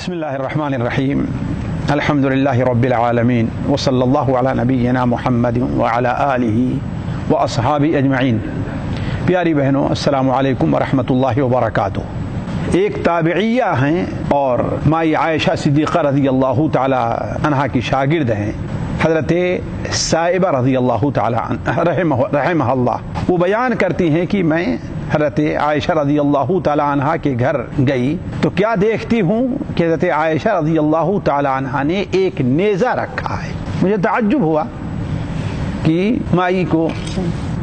बिस्मिल्लाहिर्रहमानिर्रहीम अल्हम्दुलिल्लाहि रब्बिल आलमीन व सल्लल्लाहु अला नबिय्यिना मुहम्मदिन व अला आलिहि व अस्हाबी अजमईन। प्यारी बहनों, अस्सलामु अलैकुम व रहमतुल्लाहि व बरकातुहू। एक ताबिइया हैं और माई आयशा सिद्दीक़ा रज़ियल्लाहु ताला अन्हा की शागिर्द हैं, हज़रत साइबा रज़ियल्लाहु ताला रहमहल्लाह। वो बयान करती हैं कि मैं हज़रत आयशा रज़ियल्लाहु ताला अन्हा के घर गई तो क्या देखती हूँ कि हज़रत आयशा रज़ियल्लाहु ताला अन्हा ने एक नेज़ा रखा है। मुझे ताज्जुब हुआ कि माई को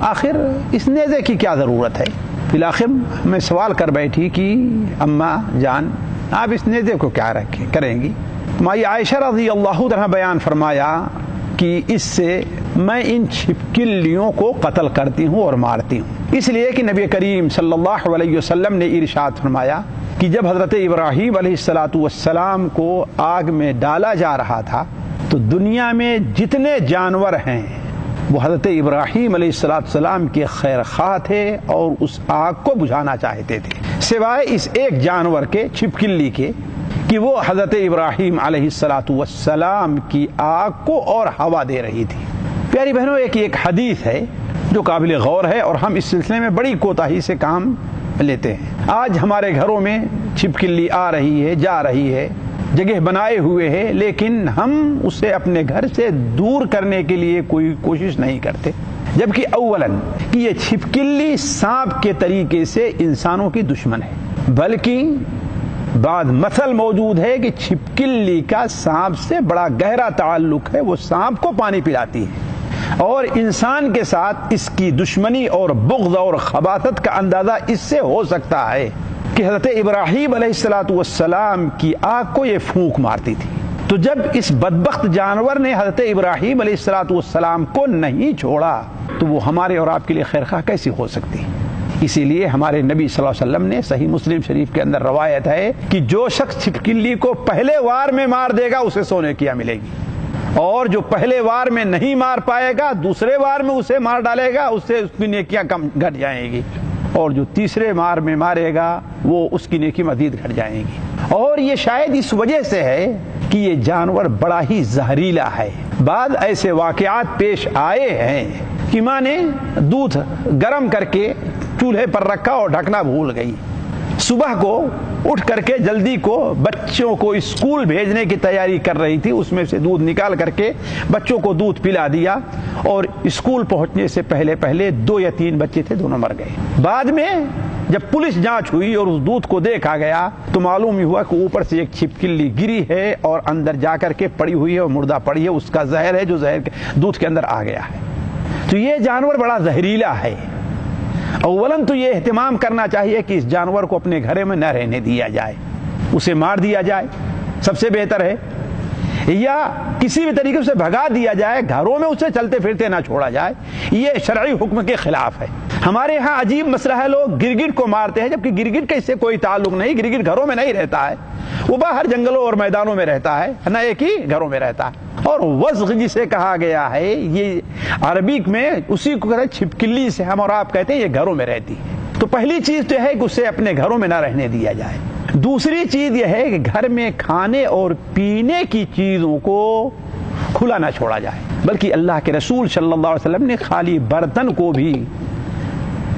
आखिर इस नेज़े की क्या ज़रूरत है। फिर आखिर मैं सवाल कर बैठी कि अम्मा जान, आप इस नेज़े को क्या करेंगी। माई आयशा रज़ियल्लाहु ताला बयान फरमाया कि इससे मैं इन छिपकलियों को कत्ल करती हूँ और मारती हूँ, इसलिए कि नबी करीम सल्लल्लाहु अलैहि वसल्लम ने इरशाद फरमाया कि जब हज़रत इब्राहीम अलैहिस्सलातु वस्सलाम को आग में डाला जा रहा था तो दुनिया में जितने जानवर हैं वो हज़रत इब्राहीम अलैहिस्सलातु वस्सलाम के खैर ख़्वाह थे और उस आग को बुझाना चाहते थे, सिवाय इस एक जानवर के, छिपकली के, कि वो हज़रत इब्राहीम अलैहिस्सलातु वस्सलाम की आग को और हवा दे रही थी। प्यारी बहनों, एक हदीस है जो काबिल गौर है और हम इस सिलसिले में बड़ी कोताही से काम लेते हैं। आज हमारे घरों में छिपकली आ रही है, जा रही है, जगह बनाए हुए है, लेकिन हम उसे अपने घर से दूर करने के लिए कोई कोशिश नहीं करते, जबकि अव्वलन कि ये छिपकली सांप के तरीके से इंसानों की दुश्मन है, बल्कि बाद मसल मौजूद है कि छिपकली का सांप से बड़ा गहरा ताल्लुक है। वो सांप को पानी पिलाती है और इंसान के साथ इसकी दुश्मनी और बुग़्ज़ और खबासत का अंदाज़ा इससे हो सकता है कि हज़रत इब्राहीम अलैहिस्सलातु वस्सलाम की आग को ये फूंक मारती थी। तो जब इस बदबख्त जानवर ने हज़रत इब्राहीम अलैहिस्सलातु वस्सलाम को नहीं छोड़ा तो वो हमारे और आपके लिए खैरख़्वाह कैसी हो सकती है। इसीलिए हमारे नबी सल्लल्लाहु अलैहि वसल्लम ने सही मुस्लिम शरीफ के अंदर रवायत है कि जो शख्स छिपकली को पहले वार में मार देगा उसे सोने की मिलेगी, और जो पहले वार में नहीं मार पाएगा दूसरे वार में उसे मार डालेगा, उससे उसकी नेकियां कम घट जाएंगी, और जो तीसरे वार में मारेगा वो उसकी नेकी मजीद घट जाएंगी। और ये शायद इस वजह से है कि ये जानवर बड़ा ही जहरीला है। बाद ऐसे वाक़यात पेश आए हैं कि माँ ने दूध गर्म करके चूल्हे पर रखा और ढकना भूल गई। सुबह को उठ करके जल्दी को बच्चों को स्कूल भेजने की तैयारी कर रही थी, उसमें से दूध निकाल करके बच्चों को दूध पिला दिया और स्कूल पहुंचने से पहले पहले 2 या 3 बच्चे थे, दोनों मर गए। बाद में जब पुलिस जांच हुई और उस दूध को देखा गया तो मालूम हुआ कि ऊपर से एक छिपकली गिरी है और अंदर जाकर के पड़ी हुई है और मुर्दा पड़ी है, उसका जहर है जो जहर दूध के अंदर आ गया है। तो ये जानवर बड़ा जहरीला है। अव्वलन तो ये एहतिमाम करना चाहिए कि इस जानवर को अपने घरे में न रहने दिया जाए, उसे मार दिया जाए, सबसे बेहतर है, या किसी भी तरीके से भगा दिया जाए, घरों में उसे चलते फिरते ना छोड़ा जाए। ये शरई हुक्म के खिलाफ है। हमारे यहाँ अजीब मसला है, लोग गिरगिट को मारते हैं, जबकि गिरगिट का इससे कोई ताल्लुक नहीं। गिरगिट घरों में नहीं रहता है, वो बाहर जंगलों और मैदानों में रहता है, न एक ही घरों में रहता है। और वज़्ग़ जिसे कहा गया है, ये अरबी में उसी को कहते हैं छिपकली, से हम और आप कहते हैं ये घरों में रहती है। तो पहली चीज तो है कि उसे अपने घरों में ना रहने दिया जाए। दूसरी चीज यह है कि घर में खाने और पीने की चीजों को खुला ना छोड़ा जाए, बल्कि अल्लाह के रसूल सल्लल्लाहु अलैहि वसल्लम ने खाली बर्तन को भी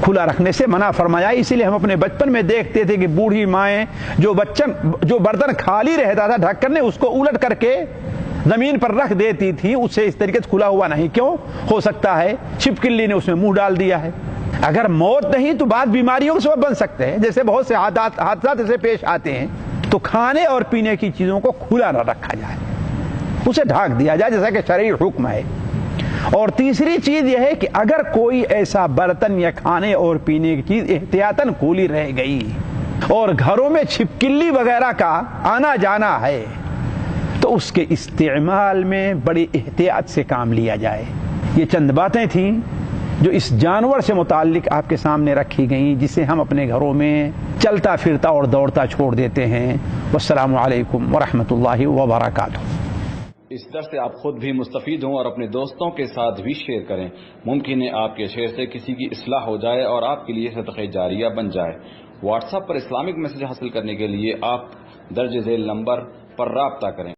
खुला रखने से मना फरमाया। इसीलिए हम अपने बचपन में देखते थे कि बूढ़ी माएँ जो बर्तन खाली रहता था ढक्कन ने उसको उलट करके जमीन पर रख देती थी, उससे इस तरीके से खुला हुआ नहीं। क्यों? हो सकता है छिपकली ने उसमें मुंह डाल दिया है। अगर मौत नहीं तो बाद बीमारियों के सबब बन सकते हैं, जैसे बहुत से हादसात ऐसे पेश आते हैं। तो खाने और पीने की चीजों को खुला न रखा जाए, उसे ढक दिया जाए जैसा कि शरई हुक्म है। और तीसरी चीज यह है कि अगर कोई ऐसा बर्तन या खाने और पीने की चीज एहतियातन खुली रह गई और घरों में छिपकली वगैरह का आना जाना है तो उसके इस्तेमाल में बड़ी एहतियात से काम लिया जाए। ये चंद बातें थीं जो इस जानवर से मुताल्लिक आपके सामने रखी गई, जिसे हम अपने घरों में चलता फिरता और दौड़ता छोड़ देते हैं। वस्सलामु अलैकुम व रहमतुल्लाहि व बरकातुहू। इस दर्स से आप खुद भी मुस्तफीद हों और अपने दोस्तों के साथ भी शेयर करें। मुमकिन है आपके शेयर से किसी की इस्लाह हो जाए और आपके लिए सदक़े जारिया बन जाए। واٹس ایپ پر اسلامک میسج حاصل کرنے کے لیے آپ درج ذیل نمبر پر رابطہ کریں۔